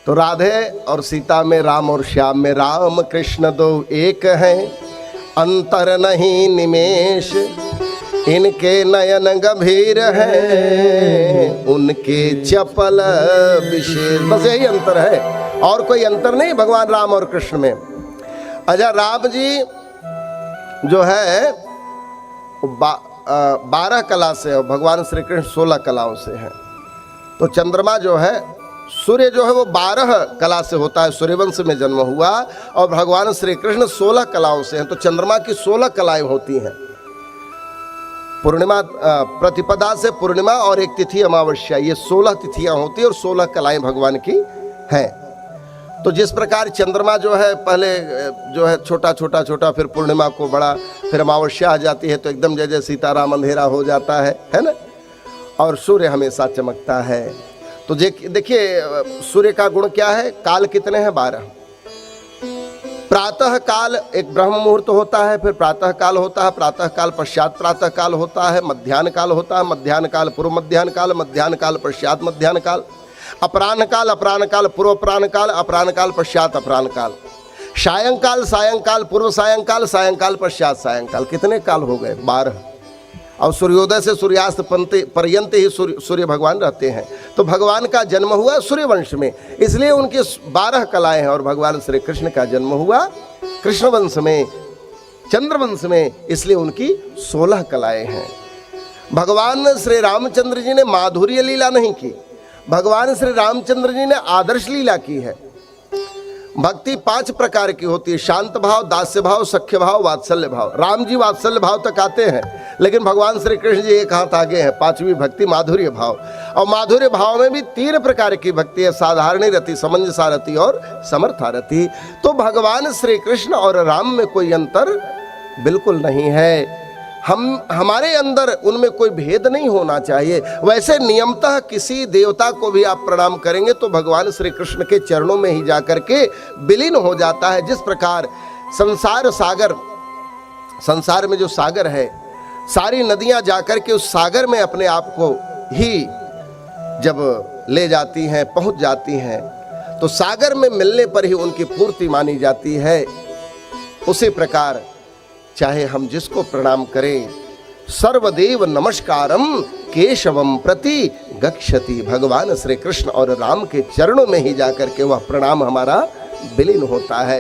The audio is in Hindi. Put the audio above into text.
तो राधे और सीता में, राम और श्याम में, राम कृष्ण दो एक हैं, अंतर नहीं निमेष, इनके नयन गंभीर हैं, उनके चपल विशेष। बस यही अंतर है, और कोई अंतर नहीं भगवान राम और कृष्ण में। अच्छा, राम जी जो है 12 कला से और भगवान श्री कृष्ण 16 कलाओं से हैं। तो चंद्रमा जो है, सूर्य जो है वो 12 कला से होता है, सूर्यवंश में जन्म हुआ, और भगवान श्री कृष्ण 16 कलाओं से हैं। तो चंद्रमा की 16 कलाएं होती हैं। पूर्णिमा, प्रतिपदा से पूर्णिमा और एक तिथि अमावस्या, ये 16 तिथियां होती है और 16 कलाएं भगवान की हैं। तो जिस प्रकार चंद्रमा जो है पहले जो है छोटा छोटा छोटा, फिर पूर्णिमा को बड़ा, फिर अमावस्या आ जाती है तो एकदम जैसे सीताराम अंधेरा हो जाता है ना, और सूर्य हमेशा चमकता है। तो देखिए सूर्य का गुण क्या है, काल कितने हैं, 12। प्रातः काल एक ब्रह्म मुहूर्त होता है, फिर प्रातः काल होता है, प्रातः काल पश्चात प्रातः काल होता है, मध्याह्न काल होता है, मध्याह्न काल पूर्व मध्याह्न काल, मध्याह्न काल पश्चात मध्याह्न काल, अपराह्न काल पूर्व अपराह्न काल, अपराह्न काल पश्चात अपराह्न काल, सायंकाल सायंकाल पूर्व सायंकाल, सायंकाल पश्चात सायंकाल। कितने काल हो गए, 12। और सूर्योदय से सूर्यास्त पर्यंत ही सूर्य भगवान रहते हैं। तो भगवान का जन्म हुआ सूर्यवंश में, इसलिए उनकी 12 कलाएं हैं, और भगवान श्री कृष्ण का जन्म हुआ कृष्ण वंश में, चंद्रवंश में, इसलिए उनकी 16 कलाएं हैं। भगवान श्री रामचंद्र जी ने माधुर्य लीला नहीं की, भगवान श्री रामचंद्र जी ने आदर्श लीला की है। भक्ति 5 प्रकार की होती है, शांत भाव, दास्य भाव, सख्य भाव, वात्सल्य भाव। राम जी वात्सल्य भाव तक आते हैं, लेकिन भगवान श्री कृष्ण जी एक हाथ आगे हैं, 5वीं भक्ति माधुर्य भाव। और माधुर्य भाव में भी 3 प्रकार की भक्ति है, साधारणी रति, समंजसारति और समर्थारति। तो भगवान श्री कृष्ण और राम में कोई अंतर बिल्कुल नहीं है। हमारे अंदर उनमें कोई भेद नहीं होना चाहिए। वैसे नियमतः किसी देवता को भी आप प्रणाम करेंगे तो भगवान श्री कृष्ण के चरणों में ही जाकर के विलीन हो जाता है। जिस प्रकार संसार सागर, संसार में जो सागर है, सारी नदियां जाकर के उस सागर में अपने आप को ही जब ले जाती हैं, पहुंच जाती हैं, तो सागर में मिलने पर ही उनकी पूर्ति मानी जाती है। उसी प्रकार चाहे हम जिसको प्रणाम करें, सर्वदेव नमस्कारम केशवम प्रति गच्छति। भगवान श्री कृष्ण और राम के चरणों में ही जाकर के वह प्रणाम हमारा विलीन होता है।